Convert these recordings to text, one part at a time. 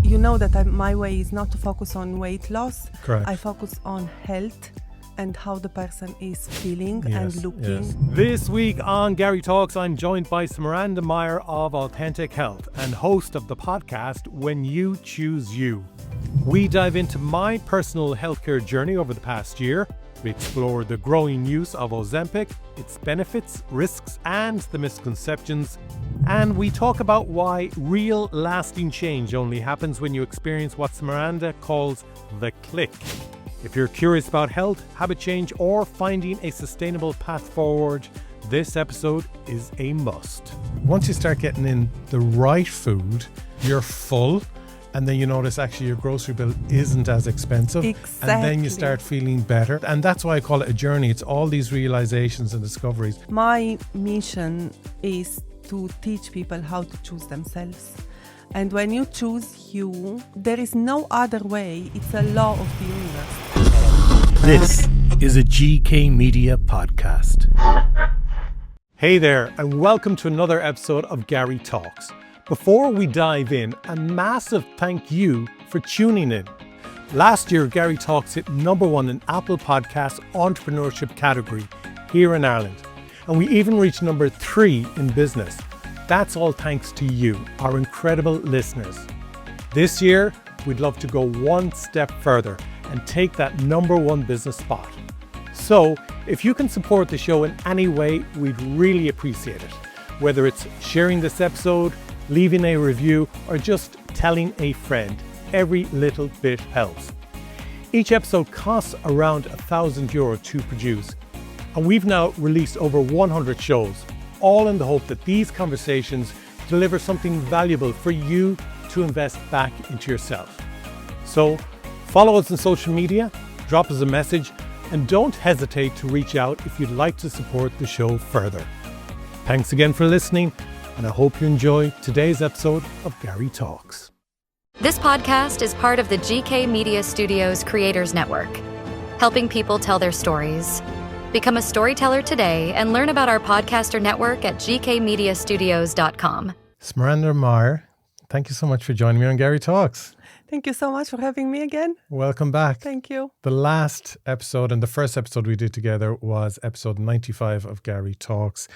you know that my way is not to focus on weight loss. Correct. I focus on health and how the person is feeling and looking. Yes. This week on Garry Talks, I'm joined by Smaranda Maier of Authentic Health and host of the podcast When You Choose You. We dive into my personal healthcare journey over the past year. We explore the growing use of Ozempic, its benefits, risks, and the misconceptions. And we talk about why real lasting change only happens when you experience what Smaranda calls the click. If you're curious about health, habit change, or finding a sustainable path forward, this episode is a must. Once you start getting in the right food, you're full, and then you notice actually your grocery bill isn't as expensive. Exactly. And then you start feeling better. And that's why I call it a journey. It's all these realizations and discoveries. My mission is to teach people how to choose themselves. And when you choose you, there is no other way. It's a law of the universe. This is a GK Media podcast. Hey there, and welcome to another episode of Garry Talks. Before we dive in, a massive thank you for tuning in. Last year, Garry Talks hit #1 in Apple Podcasts entrepreneurship category here in Ireland. And we even reached #3 in business. That's all thanks to you, our incredible listeners. This year, we'd love to go one step further and take that #1 business spot. So, if you can support the show in any way, we'd really appreciate it. Whether it's sharing this episode, leaving a review, or just telling a friend, every little bit helps. Each episode costs around €1,000 to produce, and we've now released over 100 shows, all in the hope that these conversations deliver something valuable for you to invest back into yourself. So follow us on social media, drop us a message, and don't hesitate to reach out if you'd like to support the show further. Thanks again for listening, and I hope you enjoy today's episode of Garry Talks. This podcast is part of the GK Media Studios Creators Network, helping people tell their stories. Become a storyteller today and learn about our podcaster network at gkmediastudios.com. Smaranda Maier, thank you so much for joining me on Garry Talks. Thank you so much for having me again. Welcome back. Thank you. The last episode and the first episode we did together was episode 95 of Garry Talks.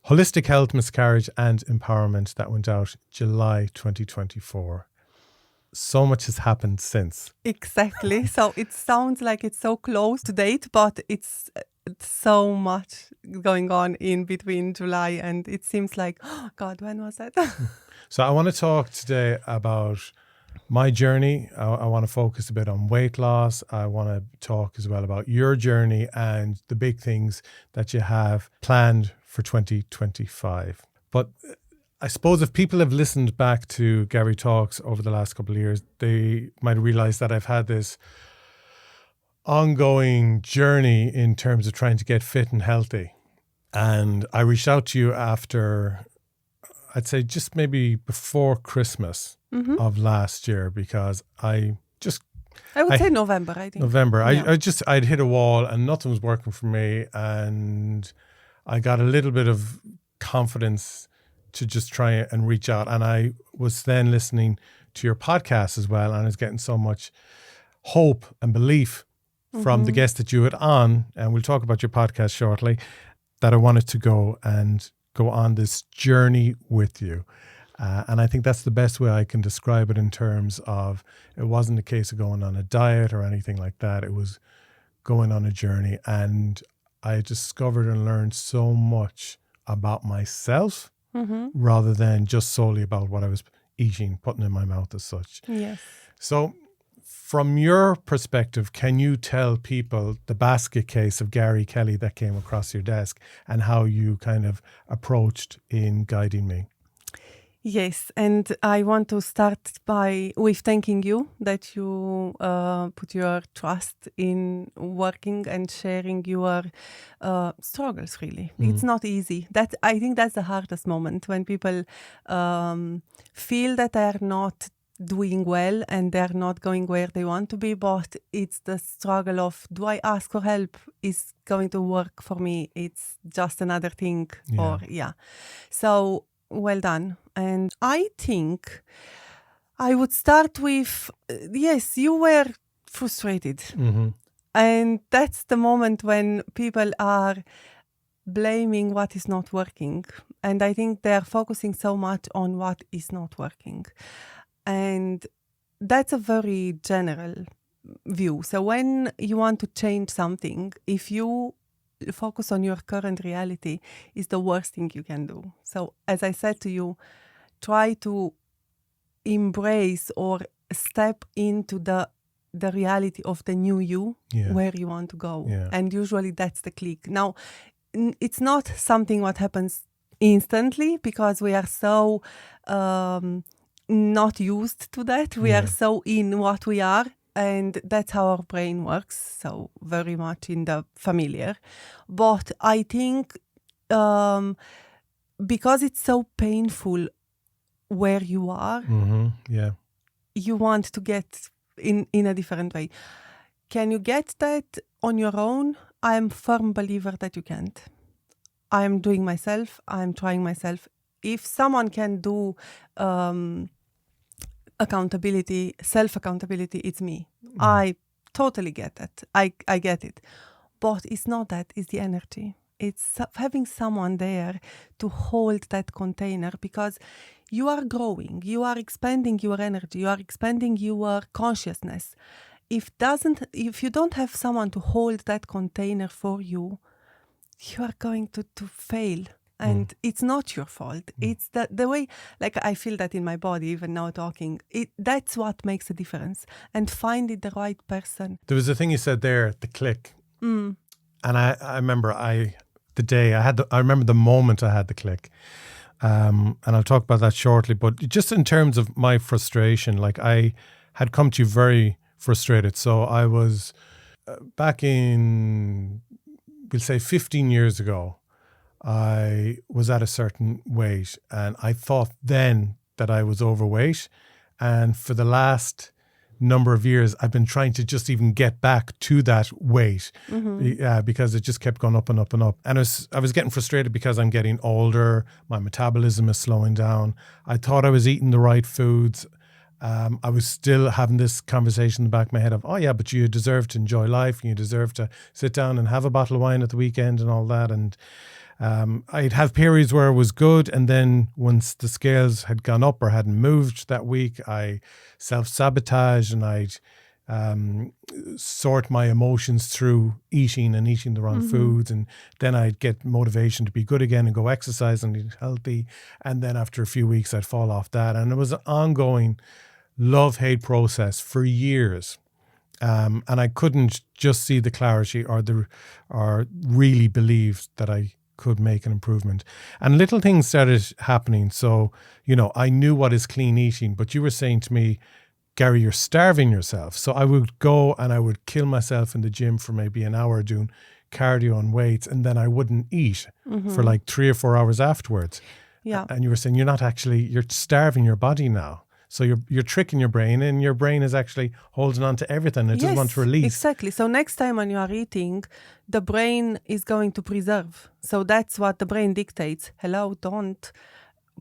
Holistic Health, Miscarriage and Empowerment, that went out July 2024. So much has happened since. Exactly. So it sounds like it's so close to date, but it's so much going on in between July, and it seems like, oh God, when was that? So I want to talk today about my journey. I want to focus a bit on weight loss. I want to talk as well about your journey and the big things that you have planned for 2025. But I suppose if people have listened back to Garry Talks over the last couple of years, they might realize that I've had this ongoing journey in terms of trying to get fit and healthy. And I reached out to you after, I'd say just maybe before Christmas of last year, because I would say November, I think. November. Yeah. I'd hit a wall and nothing was working for me. And I got a little bit of confidence to just try and reach out. And I was then listening to your podcast as well. And I was getting so much hope and belief from the guest that you had on. And we'll talk about your podcast shortly, that I wanted to go on this journey with you. And I think that's the best way I can describe it in terms of, it wasn't a case of going on a diet or anything like that. It was going on a journey. And I discovered and learned so much about myself rather than just solely about what I was eating, putting in my mouth as such. Yes. So from your perspective, can you tell people the basket case of Garry Kelly that came across your desk and how you kind of approached in guiding me? Yes, and I want to start with thanking you that you put your trust in working and sharing your struggles, really. It's not easy. I think that's the hardest moment, when people feel that they are not doing well and they're not going where they want to be, but it's the struggle of, do I ask for help? Is going to work for me? It's just another thing. So well done. And I think I would start with, yes, you were frustrated. Mm-hmm. And that's the moment when people are blaming what is not working. And I think they're focusing so much on what is not working. And that's a very general view. So when you want to change something, if you focus on your current reality, is the worst thing you can do. So as I said to you, try to embrace or step into the reality of the new you, where you want to go. Yeah. And usually that's the click. Now, it's not something what happens instantly, because we are so not used to that. We are so in what we are, and that's how our brain works, so very much in the familiar. But I think because it's so painful where you are, you want to get in a different way. Can you get that on your own? I'm a firm believer that you can't. I'm doing myself. I'm trying myself. If someone can do accountability, self-accountability, it's me. I totally get that. I get it. But it's not that. It's the energy. It's having someone there to hold that container, because you are growing. You are expanding your energy. You are expanding your consciousness. If you don't have someone to hold that container for you, you are going to fail. And it's not your fault. It's the way, like I feel that in my body, even now talking, that's what makes a difference. And finding the right person. There was a thing you said there, the click. And I remember I remember the moment I had the click. And I'll talk about that shortly. But just in terms of my frustration, like I had come to you very frustrated. So I was back in, we'll say 15 years ago, I was at a certain weight, and I thought then that I was overweight. And for the last number of years, I've been trying to just even get back to that weight because it just kept going up and up and up. And I was getting frustrated because I'm getting older. My metabolism is slowing down. I thought I was eating the right foods. I was still having this conversation in the back of my head of, oh yeah, but you deserve to enjoy life, and you deserve to sit down and have a bottle of wine at the weekend and all that. And I'd have periods where it was good, and then once the scales had gone up or hadn't moved that week, I self-sabotage, and I'd sort my emotions through eating the wrong foods, and then I'd get motivation to be good again and go exercise and eat healthy, and then after a few weeks I'd fall off that. And it was an ongoing love-hate process for years. And I couldn't just see the clarity or really believe that I could make an improvement. And little things started happening. So, I knew what is clean eating, but you were saying to me, Garry, you're starving yourself. So I would go and I would kill myself in the gym for maybe an hour doing cardio and weights, and then I wouldn't eat for like 3 or 4 hours afterwards. Yeah. And you were saying you're starving your body now. So you're tricking your brain, and your brain is actually holding on to everything. It just wants to release. Exactly. So next time when you are eating, the brain is going to preserve. So that's what the brain dictates. Hello, don't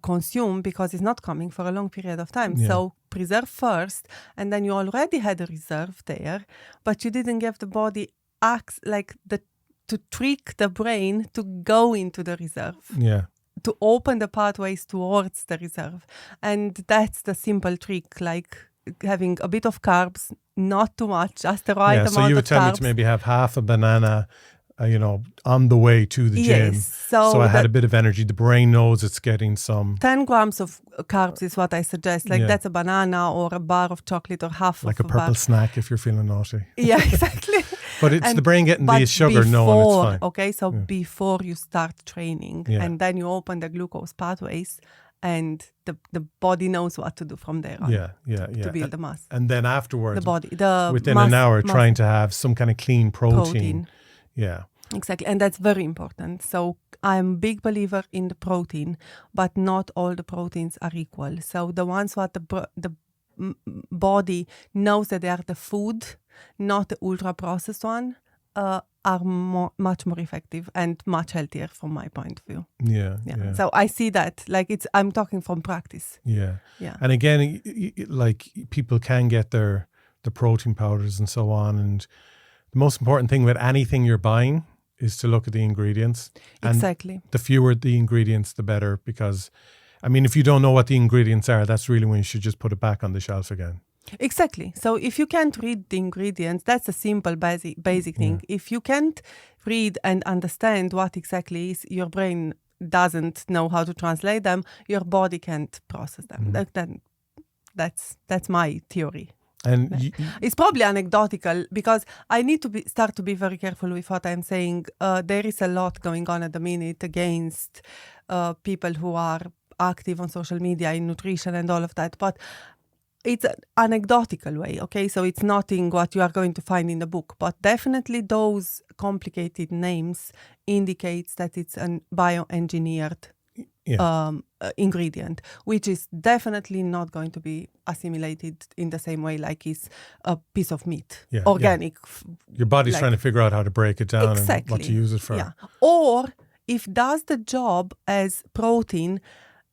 consume, because it's not coming for a long period of time. Yeah. So preserve first, and then you already had a reserve there, but you didn't give the body to trick the brain to go into the reserve. Yeah. To open the pathways towards the reserve. And that's the simple trick, like having a bit of carbs, not too much, just the right amount of carbs. So you would tell me to maybe have half a banana, on the way to the gym. So I had a bit of energy. The brain knows it's getting some. 10 grams of carbs is what I suggest. That's a banana or a bar of chocolate or half like of a purple snack if you're feeling naughty. Yeah, exactly. But it's the brain getting the sugar knowing it's fine. Okay, so before you start training, and then you open the glucose pathways, and the body knows what to do from there on. To build the mass. And then afterwards, within an hour, trying to have some kind of clean protein. Yeah. Exactly. And that's very important. So I'm a big believer in the protein, but not all the proteins are equal. So the ones what the body knows that they are the food, not the ultra processed one, are much more effective and much healthier from my point of view. Yeah. So I see that, like I'm talking from practice. Yeah. Yeah. And again, like people can get the protein powders and so on. And the most important thing with anything you're buying is to look at the ingredients. Exactly. And the fewer the ingredients, the better. Because, I mean, if you don't know what the ingredients are, that's really when you should just put it back on the shelf again. Exactly. So if you can't read the ingredients, that's a simple basic thing. If you can't read and understand what exactly is, your brain doesn't know how to translate them, your body can't process them. That's my theory. And it's probably anecdotal because I need to start to be very careful with what I'm saying. There is a lot going on at the minute against people who are active on social media in nutrition and all of that. But it's an anecdotal way, okay? So it's nothing what you are going to find in the book. But definitely those complicated names indicates that it's a bioengineered ingredient, which is definitely not going to be assimilated in the same way like it's a piece of meat, organic. Your body's trying to figure out how to break it down and what to use it for. Yeah. Or if does the job as protein,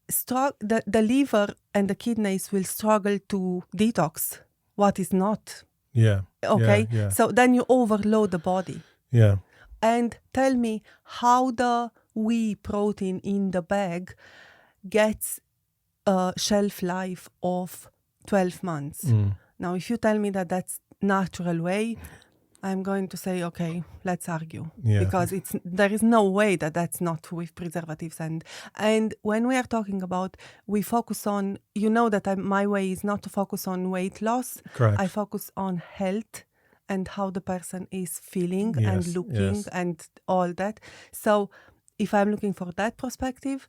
the liver and the kidneys will struggle to detox what is not. Yeah. Okay. Yeah. So then you overload the body. Yeah. And tell me how the whey protein in the bag gets a shelf life of 12 months. Now, if you tell me that that's natural way, I'm going to say, okay, let's argue. Because there is no way that that's not with preservatives. And when we are talking about, we focus on, you know that my way is not to focus on weight loss. Correct. I focus on health and how the person is feeling and looking and all that. So if I'm looking for that perspective,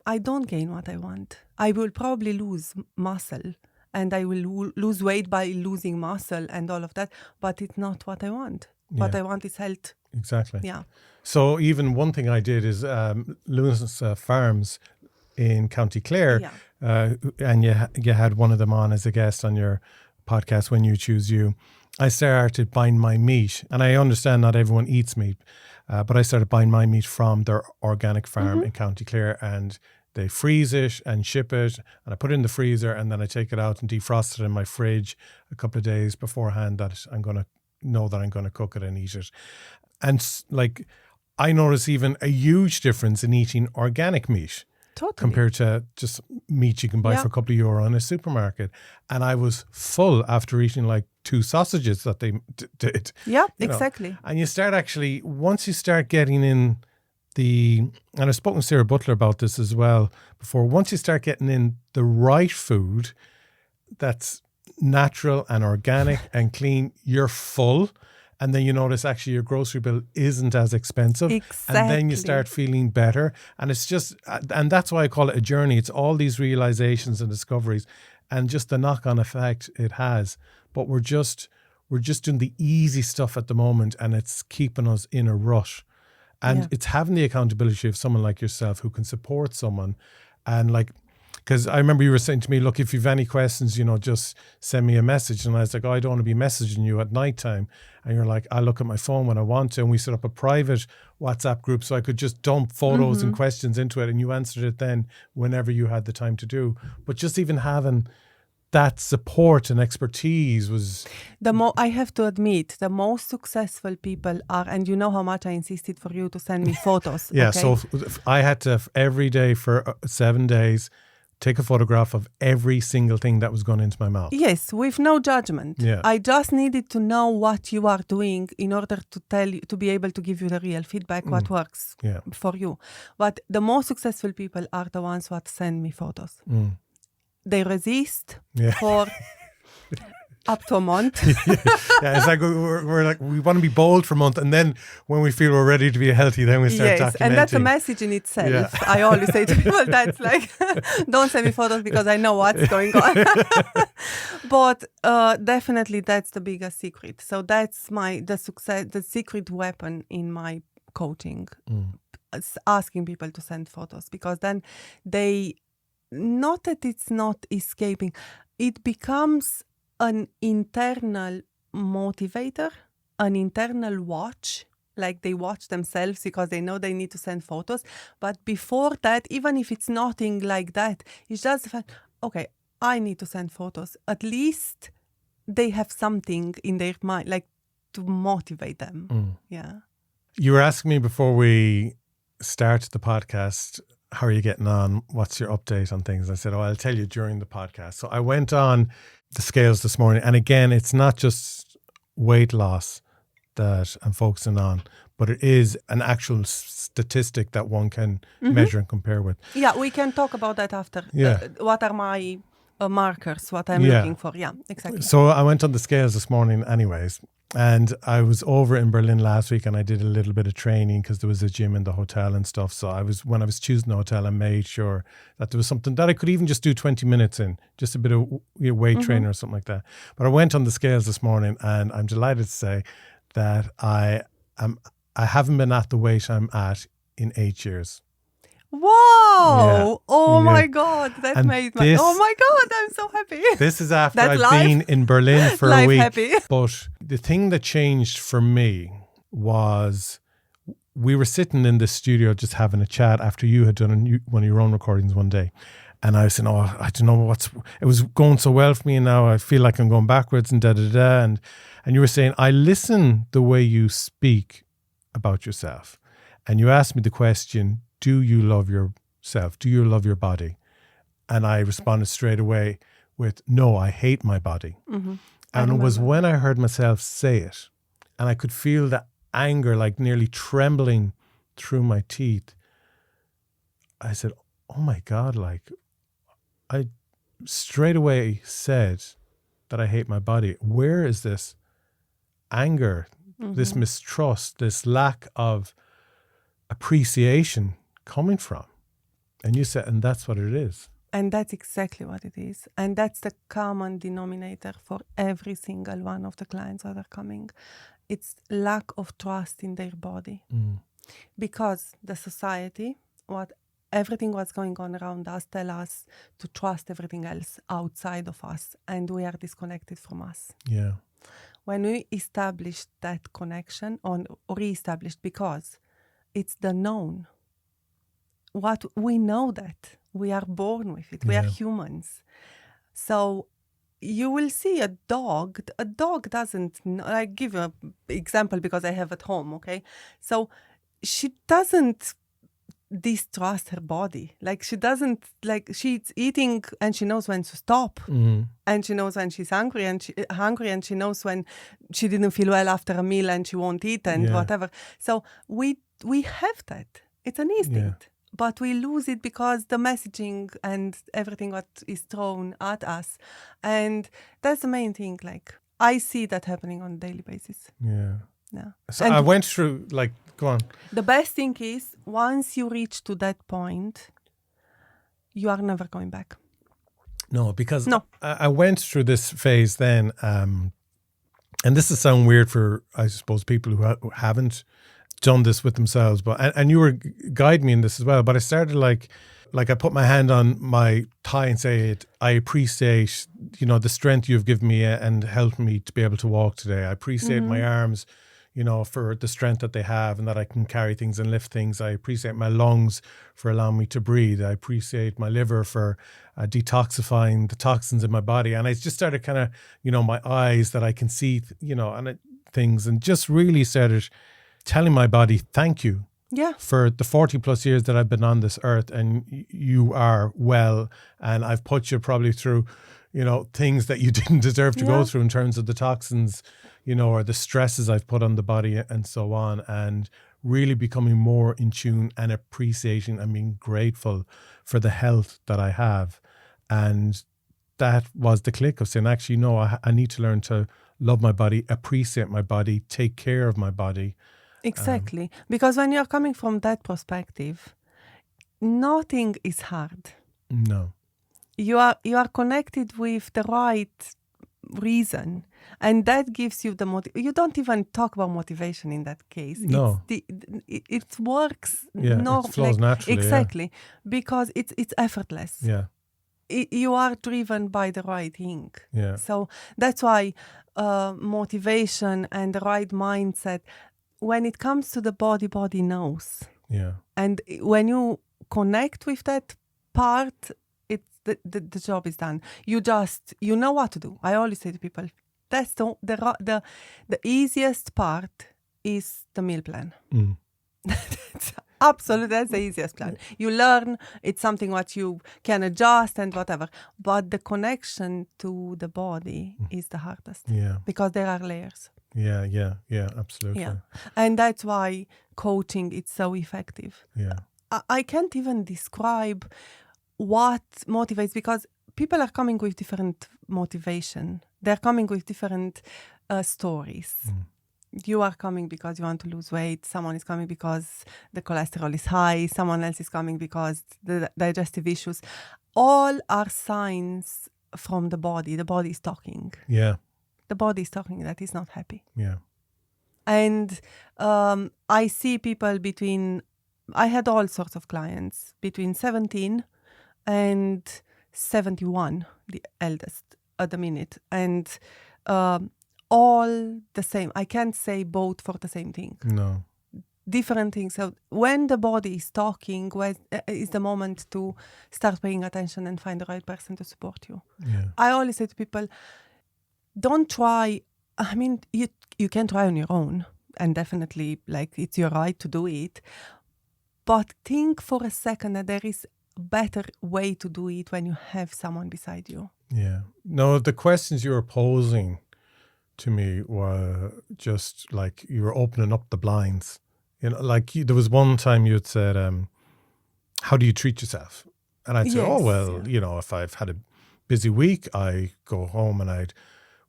I don't gain what I want. I will probably lose muscle. And I will lose weight by losing muscle and all of that. But it's not what I want. What I want is health. Exactly. Yeah. So even one thing I did is Lewis Farms in County Clare. And you had one of them on as a guest on your podcast, When You Choose You. I started buying my meat. And I understand not everyone eats meat. But I started buying my meat from their organic farm in County Clare. And they freeze it and ship it, and I put it in the freezer, and then I take it out and defrost it in my fridge a couple of days beforehand that I'm going to know that I'm going to cook it and eat it. And like, I notice even a huge difference in eating organic meat compared to just meat you can buy for a couple of euro in a supermarket. And I was full after eating like 2 sausages that they did. Yeah, exactly. And you start actually, once you start getting in and I've spoken to Sarah Butler about this as well before, once you start getting in the right food that's natural and organic and clean, you're full. And then you notice actually your grocery bill isn't as expensive. Exactly. And then you start feeling better. And it's just, and that's why I call it a journey. It's all these realizations and discoveries and just the knock-on effect it has. But we're just doing the easy stuff at the moment, and it's keeping us in a rush. And it's having the accountability of someone like yourself who can support someone. And like, because I remember you were saying to me, look, if you've any questions, just send me a message. And I was like, I don't want to be messaging you at nighttime. And you're like, I look at my phone when I want to. And we set up a private WhatsApp group so I could just dump photos and questions into it. And you answered it then whenever you had the time to do. But just even having that support and expertise was... I have to admit, the most successful people are, and you know how much I insisted for you to send me photos. So I had to, every day for 7 days, take a photograph of every single thing that was going into my mouth. Yes, with no judgment. Yeah. I just needed to know what you are doing in order to tell you, to be able to give you the real feedback, what works for you. But the most successful people are the ones who send me photos. They resist for up to a month. It's like we're like, we want to be bold for a month, and then when we feel we're ready to be healthy, then we start documenting. And that's a message in itself. Yeah. I always say to people, that's like, don't send me photos because I know what's going on. But definitely that's the biggest secret. So that's the secret weapon in my coaching. Asking people to send photos, because then not that it's not escaping, it becomes an internal motivator an internal watch, like they watch themselves because they know they need to send photos. But before that, even if it's nothing like that, it's just the fact, okay, I need to send photos. At least they have something in their mind, like to motivate them. Yeah. You were asking me before we started the podcast, how are you getting on? What's your update on things? I said, I'll tell you during the podcast. So I went on the scales this morning. And again, it's not just weight loss that I'm focusing on, but it is an actual statistic that one can measure and compare with. Yeah, we can talk about that after. Yeah. What are my markers, what I'm looking for. Yeah, exactly. So I went on the scales this morning anyways. And I was over in Berlin last week and I did a little bit of training because there was a gym in the hotel and stuff. So when I was choosing the hotel, I made sure that there was something that I could even just do 20 minutes in, just a bit of weight training or something like that. But I went on the scales this morning and I'm delighted to say that I haven't been at the weight I'm at in 8 years. Wow! Yeah. Oh my God, that And made my... Oh my God, I'm so happy. This is after That I've life- been in Berlin for a life week. happy. But the thing that changed for me was we were sitting in the studio just having a chat after you had done one of your own recordings one day. And I was saying, I don't know it was going so well for me and now I feel like I'm going backwards and da-da-da. And you were saying, I listen the way you speak about yourself. And you asked me the question, do you love yourself? Do you love your body? And I responded straight away with, no, I hate my body. And it was when I heard myself say it, and I could feel the anger like nearly trembling through my teeth. I said, oh my God, like I straight away said that I hate my body. Where is this anger, this mistrust, this lack of appreciation coming from? And you said, and that's what it is. And that's exactly what it is. And that's the common denominator for every single one of the clients that are coming. It's lack of trust in their body. Because the society, everything what's going on around us tell us to trust everything else outside of us. And we are disconnected from us. Yeah. When we established that connection or re-established, because it's the known. What we know that we are born with it. We are humans. So you will see a dog. A dog doesn't know. I give you an example because I have at home. Okay, so she doesn't distrust her body. Like she doesn't she's eating and she knows when to stop, and she knows when she's hungry and she knows when she didn't feel well after a meal and she won't eat and whatever. So we have that. It's an instinct. But we lose it because the messaging and everything what is thrown at us. And that's the main thing. Like, I see that happening on a daily basis. Yeah. Yeah. So and I went through, go on. The best thing is, once you reach to that point, you are never going back. No, because I went through this phase then, and this will sound weird for, I suppose, people who haven't done this with themselves, but and you were guiding me in this as well. But I started like I put my hand on my thigh and say, I appreciate the strength you've given me and helped me to be able to walk today. I appreciate my arms, for the strength that they have and that I can carry things and lift things. I appreciate my lungs for allowing me to breathe. I appreciate my liver for detoxifying the toxins in my body. And I just started kind of, my eyes that I can see, things, and just really started telling my body, thank you for the 40 plus years that I've been on this earth, and you are well, and I've put you probably through, things that you didn't deserve to go through in terms of the toxins, or the stresses I've put on the body and so on, and really becoming more in tune and appreciating and being grateful for the health that I have. And that was the click of saying, actually, no, I need to learn to love my body, appreciate my body, take care of my body. Exactly. Because when you're coming from that perspective, nothing is hard. No. You are connected with the right reason, and that gives you the you don't even talk about motivation in that case. No. It works. Yeah, it flows naturally. Exactly. Because it's effortless. Yeah. you are driven by the right thing. Yeah. So that's why motivation and the right mindset, when it comes to the body knows. Yeah. And when you connect with that part, it's the job is done. You know what to do. I always say to people, that's the easiest part is the meal plan. That's the easiest plan. You learn, it's something what you can adjust and whatever. But the connection to the body is the hardest. Yeah. Because there are layers. Yeah, absolutely. Yeah. And that's why coaching is so effective. Yeah. I can't even describe what motivates, because people are coming with different motivation. They're coming with different stories. You are coming because you want to lose weight. Someone is coming because the cholesterol is high. Someone else is coming because the digestive issues. All are signs from the body. The body is talking. Yeah. The body is talking that it's not happy. Yeah. And I see people I had all sorts of clients between 17 and 71, the eldest at the minute. And all the same. I can't say both for the same thing. No. Different things. So when the body is talking, is the moment to start paying attention and find the right person to support you. Yeah. I always say to people, don't try. I mean, you can try on your own, and definitely, like, it's your right to do it. But think for a second that there is a better way to do it when you have someone beside you. Yeah. No, the questions you were posing to me were just like you were opening up the blinds. You know, like there was one time you had said, how do you treat yourself? And I'd say, you know, if I've had a busy week, I go home and I'd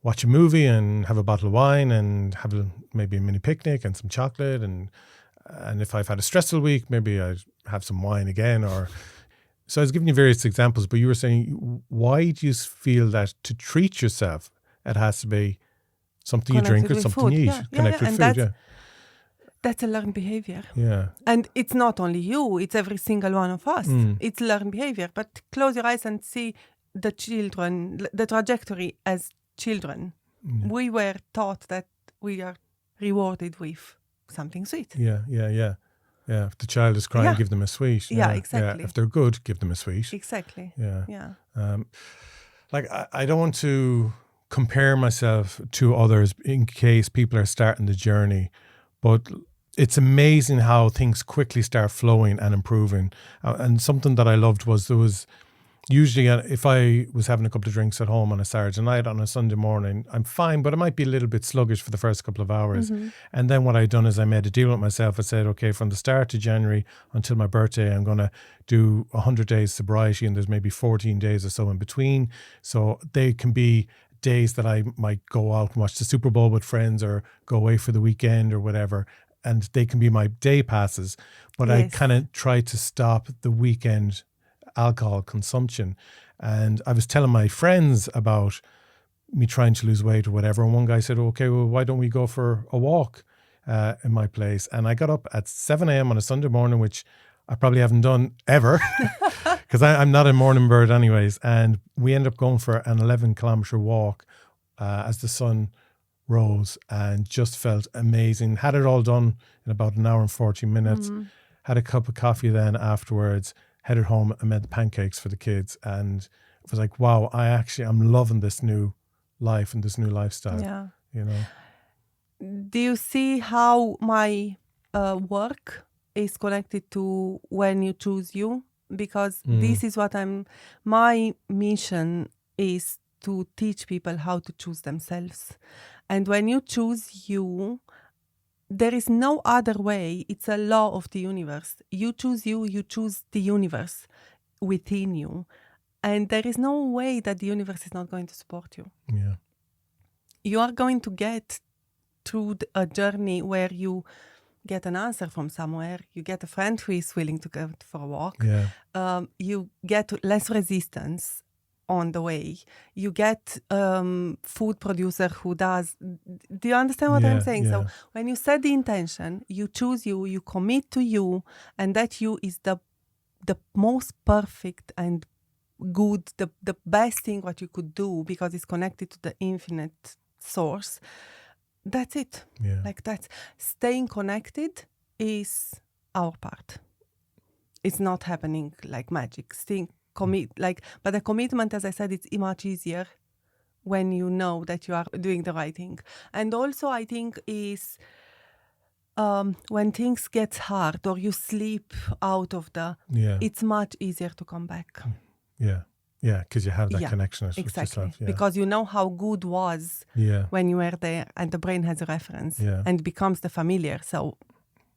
watch a movie and have a bottle of wine and have maybe a mini picnic and some chocolate. And if I've had a stressful week, maybe I'd have some wine again. So I was giving you various examples, but you were saying, why do you feel that to treat yourself, it has to be something you drink or something you eat? Connect with food, That's a learned behavior. Yeah. And it's not only you, it's every single one of us. It's learned behavior. But close your eyes and see the children, the trajectory as children. We were taught that we are rewarded with something sweet. Yeah. If the child is crying, give them a sweet. Yeah, exactly. Yeah. If they're good, give them a sweet. Exactly. Yeah. Like I don't want to compare myself to others in case people are starting the journey, but it's amazing how things quickly start flowing and improving. And something that I loved was there was usually, if I was having a couple of drinks at home on a Saturday night, on a Sunday morning, I'm fine, but I might be a little bit sluggish for the first couple of hours. And then what I'd done is I made a deal with myself. I said, okay, from the start of January until my birthday, I'm going to do 100 days sobriety, and there's maybe 14 days or so in between. So they can be days that I might go out and watch the Super Bowl with friends or go away for the weekend or whatever. And they can be my day passes. But I kind of try to stop the weekend alcohol consumption. And I was telling my friends about me trying to lose weight or whatever. And one guy said, okay, well, why don't we go for a walk in my place? And I got up at 7 a.m. on a Sunday morning, which I probably haven't done ever because I'm not a morning bird anyways. And we ended up going for an 11-kilometer walk as the sun rose, and just felt amazing. Had it all done in about an hour and 40 minutes. Had a cup of coffee then afterwards. Headed home and made the pancakes for the kids, and it was like, wow, I'm loving this new life and this new lifestyle. Yeah. You know. Do you see how my work is connected to when you choose you? Because this is what my mission is to teach people how to choose themselves. And when you choose you, there is no other way. It's a law of the universe. You choose you choose the universe within you. And there is no way that the universe is not going to support you. Yeah. You are going to get through a journey where you get an answer from somewhere. You get a friend who is willing to go for a walk. Yeah. You get less resistance on the way. You get food producer who does. Do you understand what I'm saying? Yeah. So when you set the intention, you choose you commit to you, and that you is the most perfect and good, the best thing what you could do, because it's connected to the infinite source. That's it. Yeah. Like that's staying connected is our part. It's not happening like magic. But the commitment, as I said, it's much easier when you know that you are doing the right thing. And also, I think is when things get hard or you sleep out of it's much easier to come back. Yeah. Yeah, because you have that connection with Exactly. yourself. Yeah. Because you know how good was when you were there, and the brain has a reference and becomes the familiar. So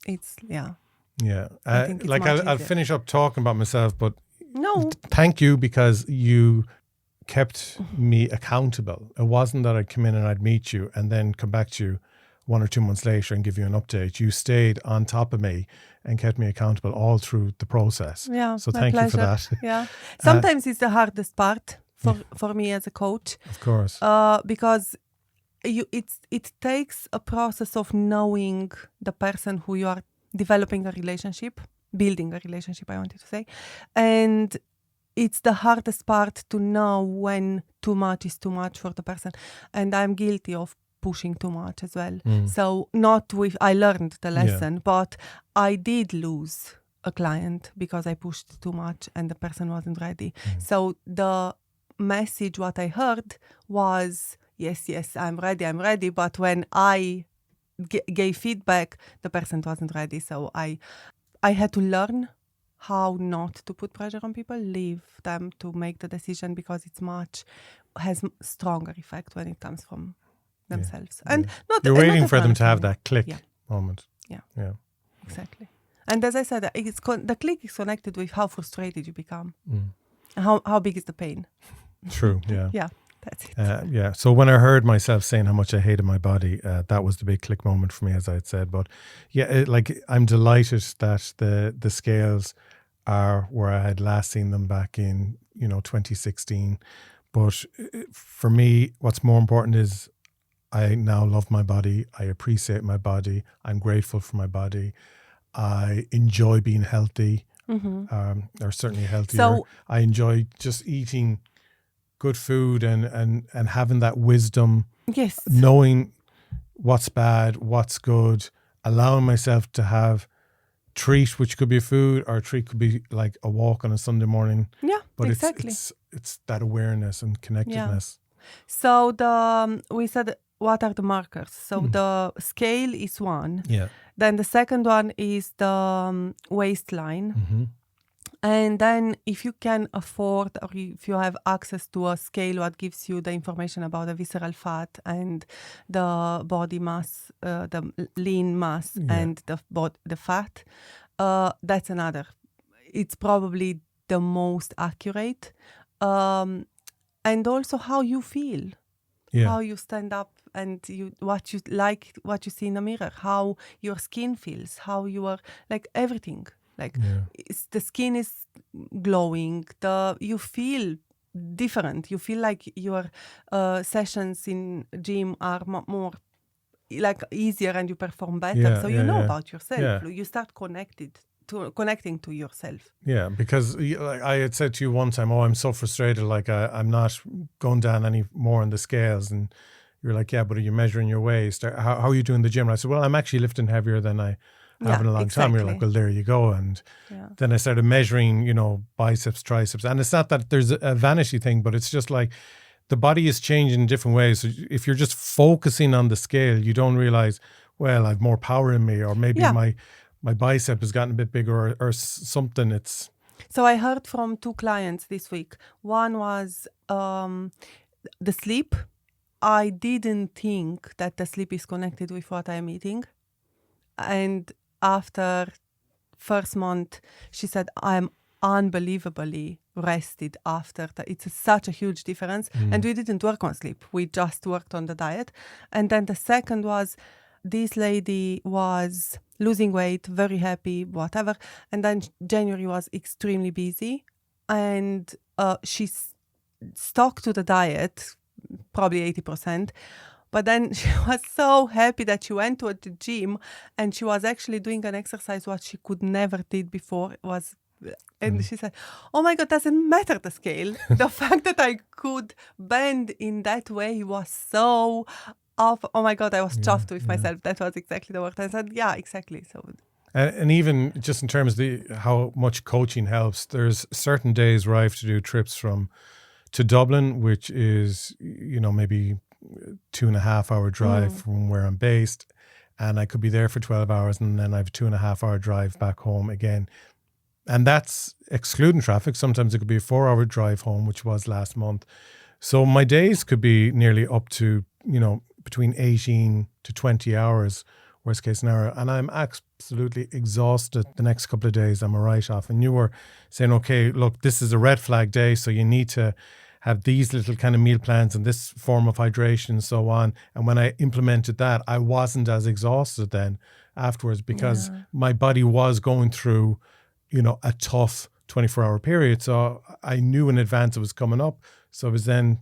it's, Yeah. I think it's I'll finish up talking about myself, but no. Thank you, because you kept me accountable. It wasn't that I'd come in and I'd meet you and then come back to you 1 or 2 months later and give you an update. You stayed on top of me and kept me accountable all through the process. Yeah, so thank you for that. Yeah, sometimes it's the hardest part for me as a coach. Of course, because it takes a process of knowing the person who you are developing a relationship, building a relationship, I wanted to say, and it's the hardest part to know when too much is too much for the person. And I'm guilty of pushing too much as well. So I learned the lesson, but I did lose a client because I pushed too much and the person wasn't ready. So the message what I heard was, yes, I'm ready. But when I gave feedback, the person wasn't ready. So I had to learn how not to put pressure on people, leave them to make the decision, because has stronger effect when it comes from themselves. And you're waiting for them to have that click moment. Yeah, exactly. And as I said, the click is connected with how frustrated you become. How big is the pain? True. Yeah. Yeah. That's it. So when I heard myself saying how much I hated my body, that was the big click moment for me, as I had said. But I'm delighted that the scales are where I had last seen them back in 2016. But for me, what's more important is I now love my body. I appreciate my body. I'm grateful for my body. I enjoy being healthy, or certainly healthier. So, I enjoy just eating good food and having that wisdom, knowing what's bad, what's good, allowing myself to have treat, which could be food, or a treat could be like a walk on a Sunday morning. Yeah, but exactly. It's that awareness and connectedness. Yeah. So we said, what are the markers? So the scale is one. Yeah. Then the second one is the waistline. And then if you can afford, or if you have access to a scale what gives you the information about the visceral fat and the body mass, the lean mass and the fat, that's another. It's probably the most accurate. And also how you feel, how you stand up and what you like, what you see in the mirror, how your skin feels, how you are, like everything. Like the skin is glowing, you feel different. You feel like your sessions in gym are more like easier and you perform better. So you know about yourself. Yeah. You start connecting to yourself. Yeah, because like I had said to you one time, I'm so frustrated, like I'm not going down any more on the scales. And you're like, yeah, but are you measuring your waist? How are you doing the gym? And I said, well, I'm actually lifting heavier than I have in a long time. You're like, well, there you go. And then I started measuring, biceps, triceps. And it's not that there's a vanity thing, but it's just like the body is changing in different ways. So if you're just focusing on the scale, you don't realize, well, I've more power in me, or maybe my bicep has gotten a bit bigger or something. So I heard from 2 clients this week. One was the sleep. I didn't think that the sleep is connected with what I'm eating. And after first month, she said, I'm unbelievably rested after that. It's such a huge difference. And we didn't work on sleep. We just worked on the diet. And then the second was, this lady was losing weight, very happy, whatever. And then January was extremely busy. And she stuck to the diet, probably 80%. But then she was so happy that she went to the gym and she was actually doing an exercise what she could never did before. It was And she said, oh my God, doesn't matter the scale. The fact that I could bend in that way was so off. Oh my God, I was chuffed with myself. That was exactly the word. I said, yeah, exactly. So, and even just in terms of how much coaching helps, there's certain days where I have to do trips to Dublin, which is, maybe 2.5 hour drive from where I'm based. And I could be there for 12 hours and then I have a 2.5 hour drive back home again. And that's excluding traffic. Sometimes it could be a 4 hour drive home, which was last month. So my days could be nearly up to, between 18 to 20 hours, worst case scenario. And I'm absolutely exhausted the next couple of days. I'm a write-off. And you were saying, okay, look, this is a red flag day. So you need to have these little kind of meal plans and this form of hydration and so on. And when I implemented that, I wasn't as exhausted then afterwards because my body was going through, a tough 24-hour period. So I knew in advance it was coming up. So I was then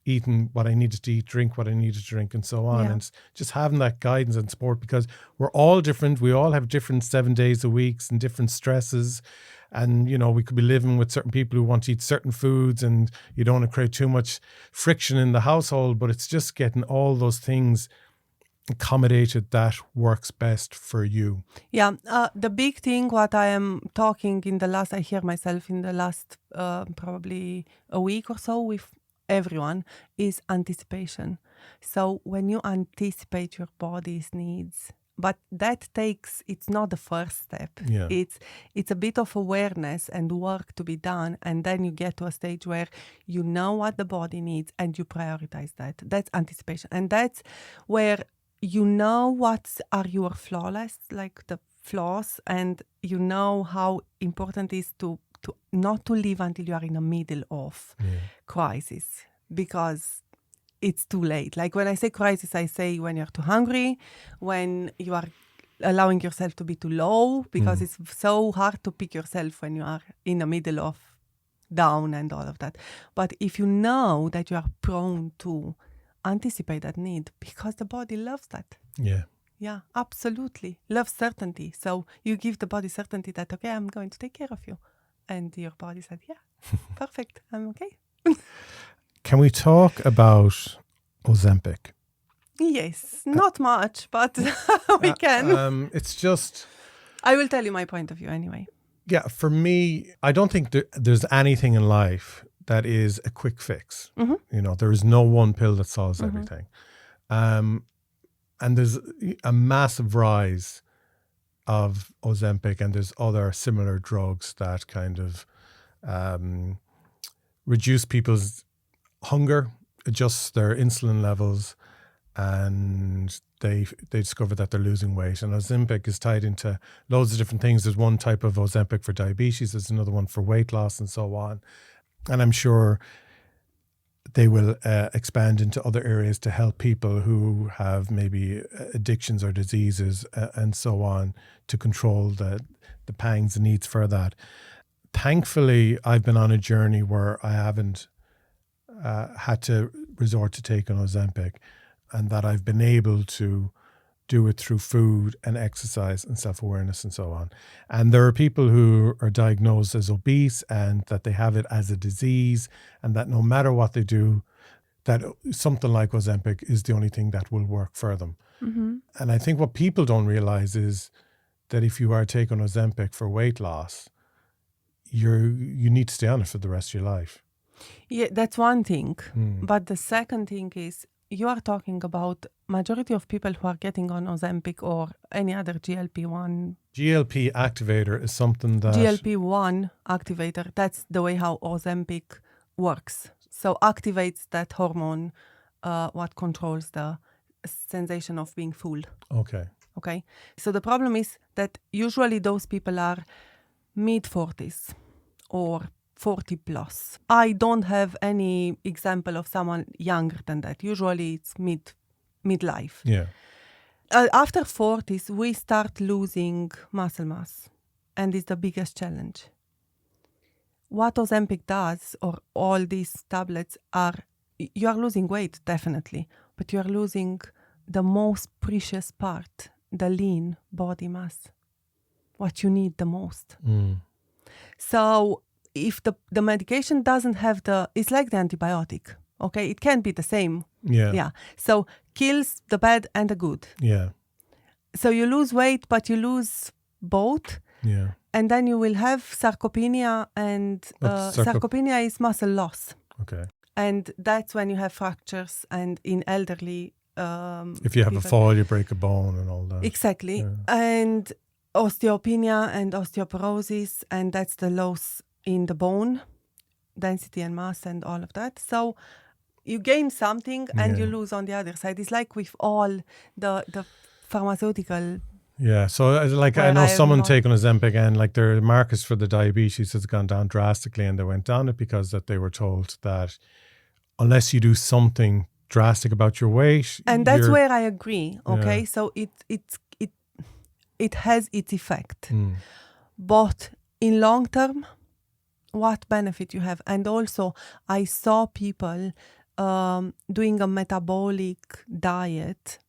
eating what I needed to eat, drink what I needed to drink and so on. And just having that guidance and support because we're all different. We all have different 7 days a week and different stresses. And, we could be living with certain people who want to eat certain foods and you don't want to create too much friction in the household, but it's just getting all those things accommodated that works best for you. Yeah, the big thing what I am talking I hear myself in the last probably a week or so with everyone is anticipation. So when you anticipate your body's needs, but that it's not the first step. Yeah. It's a bit of awareness and work to be done. And then you get to a stage where you know what the body needs and you prioritize that. That's anticipation. And that's where what are your flawless, like the flaws, and how important it is to not to live until you are in the middle of crisis, because it's too late. Like when I say crisis, I say when you're too hungry, when you are allowing yourself to be too low, because it's so hard to pick yourself when you are in the middle of down and all of that. But if you know that you are prone to anticipate that need, because the body loves that. Yeah, absolutely. Loves certainty. So you give the body certainty that, okay, I'm going to take care of you. And your body said, yeah, perfect, I'm okay. Can we talk about Ozempic? Yes, not much, but we can. It's just... I will tell you my point of view anyway. Yeah, for me, I don't think there's anything in life that is a quick fix. There is no one pill that solves everything. And there's a massive rise of Ozempic, and there's other similar drugs that kind of reduce people's hunger, adjust their insulin levels, and they discover that they're losing weight. And Ozempic is tied into loads of different things. There's one type of Ozempic for diabetes, there's another one for weight loss and so on. And I'm sure they will expand into other areas to help people who have maybe addictions or diseases and so on, to control the pangs and needs for that. Thankfully, I've been on a journey where I haven't had to resort to taking Ozempic, and that I've been able to do it through food and exercise and self-awareness and so on. And there are people who are diagnosed as obese and that they have it as a disease, and that no matter what they do, that something like Ozempic is the only thing that will work for them. And I think what people don't realize is that if you are taking Ozempic for weight loss, you need to stay on it for the rest of your life. Yeah, that's one thing. But the second thing is, you are talking about majority of people who are getting on Ozempic or any other GLP-1. GLP activator is something that... GLP-1 activator, that's the way how Ozempic works. So activates that hormone, what controls the sensation of being full. Okay. So the problem is that usually those people are mid-40s or 40 plus. I don't have any example of someone younger than that. Usually it's midlife. Yeah. After 40s, we start losing muscle mass, and it's the biggest challenge. What Ozempic does, or all these tablets, you are losing weight, definitely, but you are losing the most precious part, the lean body mass, what you need the most. So if the medication doesn't have it's like the antibiotic, okay? It can't be the same. Yeah. So kills the bad and the good. Yeah. So you lose weight, but you lose both. Yeah. And then you will have sarcopenia, and sarcopenia is muscle loss. Okay. And that's when you have fractures, and in elderly if you have people. a fall, you break a bone and all that. Exactly. Yeah. And osteopenia and osteoporosis, and that's the loss in the bone density and mass and all of that. So you gain something and you lose on the other side. It's like with all the pharmaceutical. Yeah, so I know someone taking Ozempic, and like their markers for the diabetes has gone down drastically, and they went down it because that they were told that unless you do something drastic about your weight, and that's where I agree. Okay, so it has its effect, but in long term, what benefit you have? And also, I saw people doing a metabolic diet.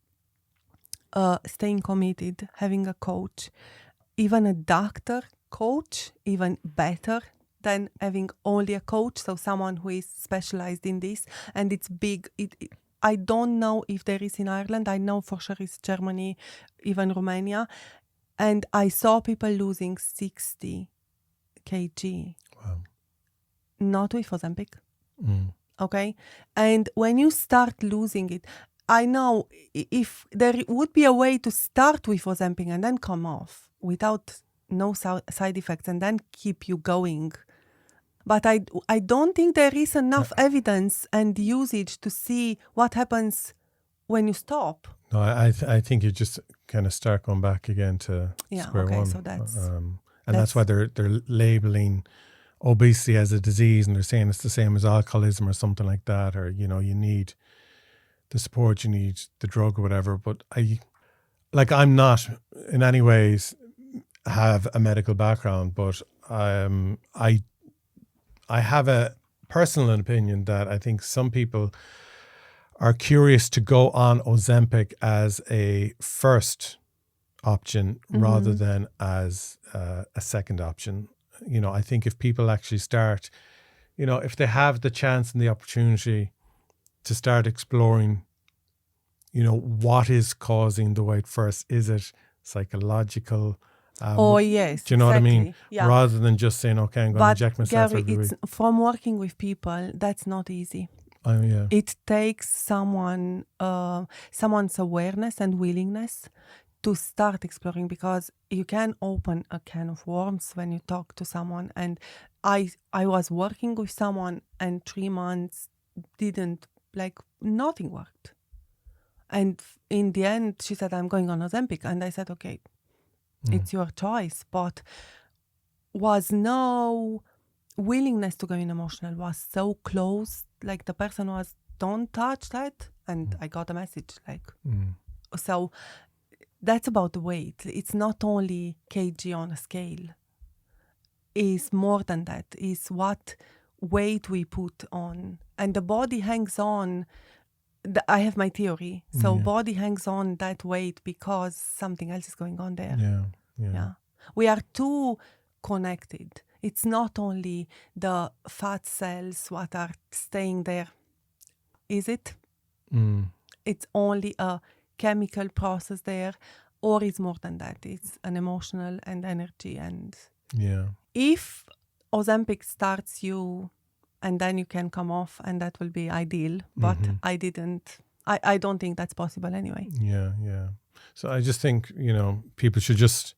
Staying committed, having a coach, even a doctor coach, even better than having only a coach, so someone who is specialized in this. And it's big. I don't know if there is in Ireland. I know for sure it's Germany, even Romania. And I saw people losing 60 kg. Wow. Not with Ozempic. Okay? And when you start losing it, I know if there would be a way to start with Ozempic and then come off without no side effects and then keep you going. But I don't think there is enough evidence and usage to see what happens when you stop. No, I think you just kind of start going back again to square one. So that's why they're labeling obesity as a disease, and they're saying it's the same as alcoholism or something like that, or you need the support, you need the drug or whatever. But I'm not in any ways have a medical background, but I have a personal opinion that I think some people are curious to go on Ozempic as a first option rather than as a second option. I think if people actually start, if they have the chance and the opportunity to start exploring, what is causing the weight first? Is it psychological? Yes. Do you know what I mean? Yeah. Rather than just saying, okay, I'm going to inject myself Garry, every week. From working with people, that's not easy. Yeah. It takes someone's awareness and willingness to start exploring, because you can open a can of worms when you talk to someone. And I was working with someone, and 3 months nothing worked. And in the end, she said, I'm going on Ozempic. And I said, okay, it's your choice. But was no willingness to go in emotional, was so close. Like the person was, don't touch that. And I got a message so that's about the weight. It's not only kg on a scale. It's more than that. It's what weight we put on. And the body hangs on. I have my theory. So body hangs on that weight because something else is going on there. Yeah. We are too connected. It's not only the fat cells what are staying there. Is it? It's only a chemical process there, or it's more than that. It's an emotional and energy. And if Ozempic starts you, and then you can come off, and that will be ideal. But I don't think that's possible anyway. Yeah. So I just think, people should just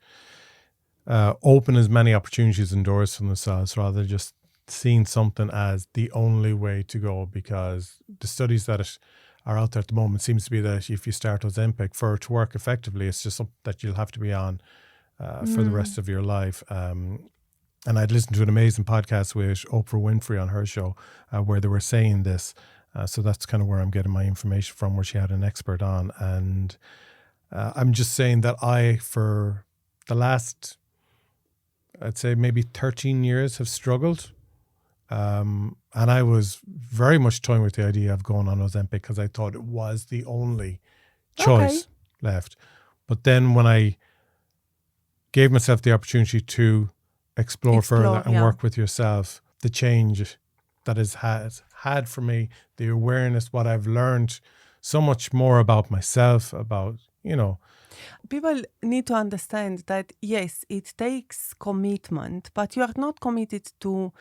open as many opportunities and doors for themselves rather than just seeing something as the only way to go, because the studies that are out there at the moment seems to be that if you start Ozempic, for it to work effectively, it's just something that you'll have to be on for the rest of your life. And I'd listened to an amazing podcast with Oprah Winfrey on her show where they were saying this. So that's kind of where I'm getting my information from, where she had an expert on. And I'm just saying that for the last, I'd say maybe 13 years, have struggled. And I was very much toying with the idea of going on Ozempic because I thought it was the only choice left. But then when I gave myself the opportunity to explore further and yeah. work with yourself. The change that it has had for me, the awareness, what I've learned, so much more about myself, about, People need to understand that, yes, it takes commitment, but you are not committed to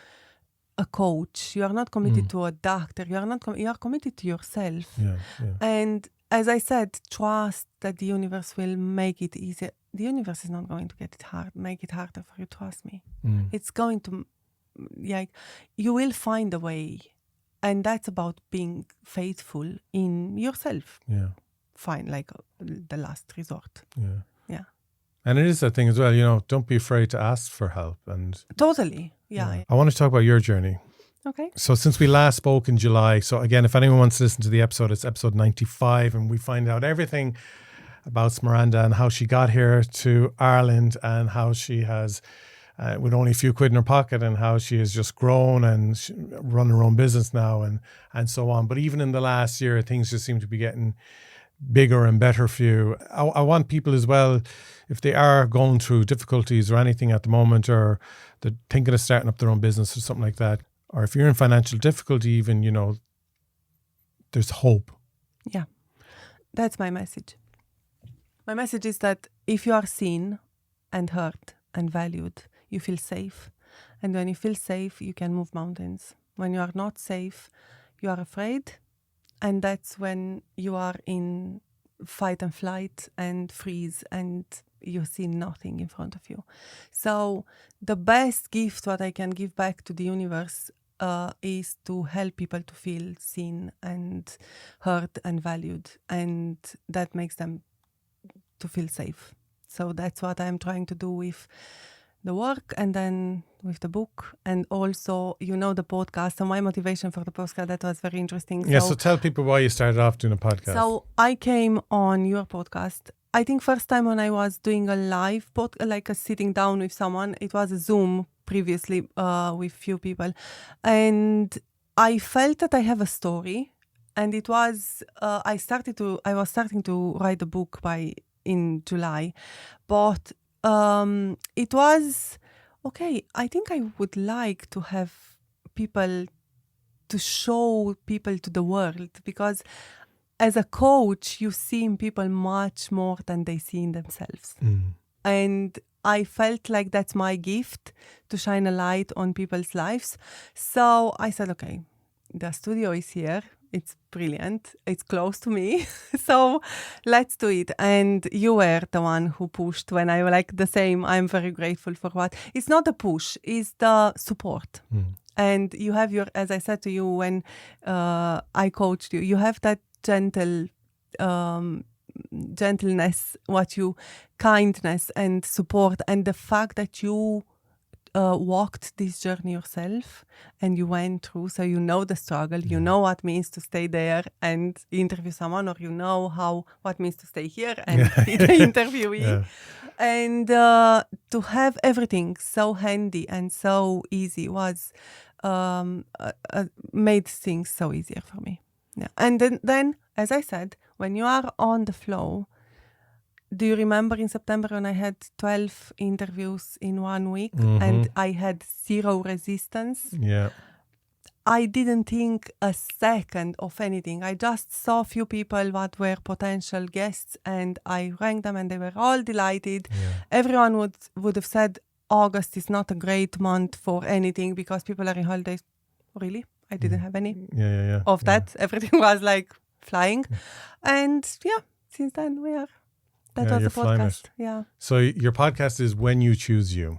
a coach. You are not committed to a doctor. You are not. You are committed to yourself. Yeah. And as I said, trust that the universe will make it easier. The universe is not going to make it harder for you. Trust me. It's going to, you will find a way, and that's about being faithful in yourself. Yeah. Fine, the last resort. Yeah. And it is that thing as well, don't be afraid to ask for help. And Totally. Yeah. I want to talk about your journey. Okay. So since we last spoke in July, so again, if anyone wants to listen to the episode, it's episode 95, and we find out everything about Smaranda and how she got here to Ireland and how she has, with only a few quid in her pocket, and how she has just grown and run her own business now and so on. But even in the last year, things just seem to be getting bigger and better for you. I want people as well, if they are going through difficulties or anything at the moment, or they're thinking of starting up their own business or something like that, or if you're in financial difficulty even, there's hope. Yeah, that's my message. My message is that if you are seen and heard and valued, you feel safe. And when you feel safe, you can move mountains. When you are not safe, you are afraid. And that's when you are in fight and flight and freeze, and you see nothing in front of you. So the best gift what I can give back to the universe is to help people to feel seen and heard and valued. And that makes them to feel safe. So that's what I'm trying to do with the work, and then with the book, and also, the podcast. So my motivation for the podcast, that was very interesting. So tell people why you started off doing a podcast. So I came on your podcast, I think first time when I was doing a live podcast, like a sitting down with someone. It was a Zoom previously with few people. And I felt that I have a story. And it was, I was starting to write the book in July. But it was, okay, I think I would like to have people, to show people to the world, because as a coach, you see in people much more than they see in themselves. And I felt like that's my gift, to shine a light on people's lives. So I said, okay, the studio is here. It's brilliant. It's close to me. So let's do it. And you were the one who pushed when I was like the same. I'm very grateful for what. It's not the push, it's the support. And you have as I said to you when I coached you, you have that gentleness, kindness and support. And the fact that you walked this journey yourself and you went through, so you know the struggle, you know what it means to stay there and interview someone, or you know what it means to stay here and be the interviewee. And to have everything so handy and so easy was made things so easier for me. Yeah. And then, as I said, when you are on the flow, do you remember in September when I had 12 interviews in 1 week and I had zero resistance? Yeah. I didn't think a second of anything. I just saw a few people that were potential guests, and I rang them and they were all delighted. Yeah. Everyone would have said August is not a great month for anything because people are in holidays. Really? I didn't have any of that. Everything was like flying. And since then we are. That was the podcast. Yeah. So your podcast is When You Choose You.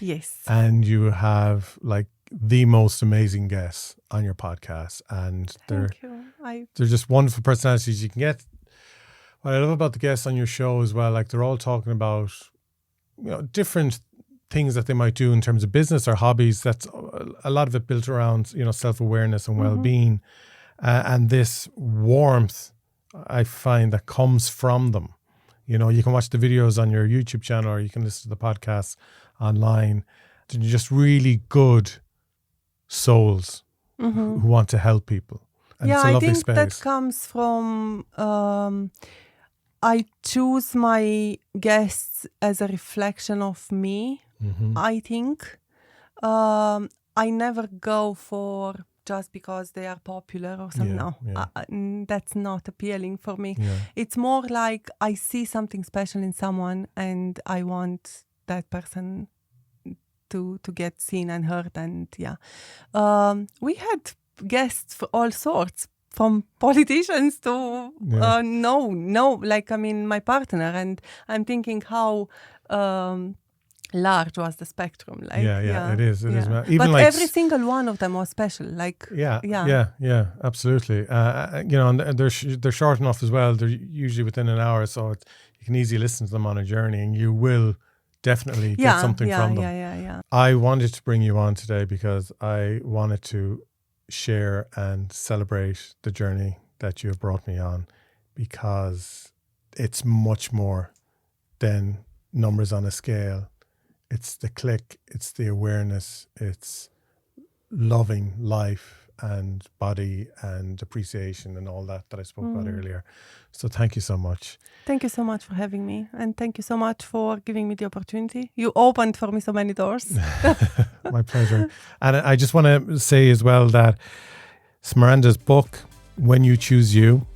Yes. And you have like the most amazing guests on your podcast, and they're just wonderful personalities. You can get what I love about the guests on your show as well. Like they're all talking about different things that they might do in terms of business or hobbies. That's a lot of it built around self-awareness and well-being, and this warmth I find that comes from them. You can watch the videos on your YouTube channel, or you can listen to the podcasts online. They're just really good souls who want to help people. And it's a lovely I think space. that comes from I choose my guests as a reflection of me. I think I never go for just because they are popular or something. That's not appealing for me. It's more like I see something special in someone and I want that person to get seen and heard. And we had guests for all sorts, from politicians to my partner, and I'm thinking how large was the spectrum. It is. Even but every single one of them was special. Absolutely. And they're short enough as well. They're usually within an hour, so you can easily listen to them on a journey, and you will definitely get something from them. I wanted to bring you on today because I wanted to share and celebrate the journey that you have brought me on, because it's much more than numbers on a scale. It's the click, it's the awareness, it's loving life and body and appreciation and all that I spoke about earlier. So thank you so much. Thank you so much for having me, and thank you so much for giving me the opportunity. You opened for me so many doors. My pleasure. And I just want to say as well that Smaranda's book, When You Choose You,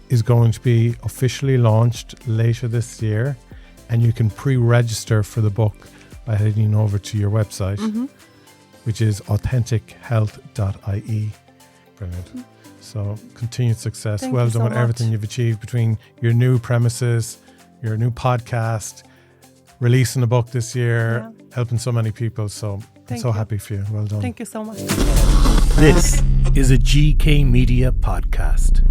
is going to be officially launched later this year, and you can pre-register for the book by heading over to your website, which is authentichealth.ie. Brilliant. So continued success. Thank well you done so with everything much. you've achieved between your new premises, your new podcast, releasing a book this year, helping so many people. So I'm so happy for you. Well done. Thank you so much. This is a GK Media podcast.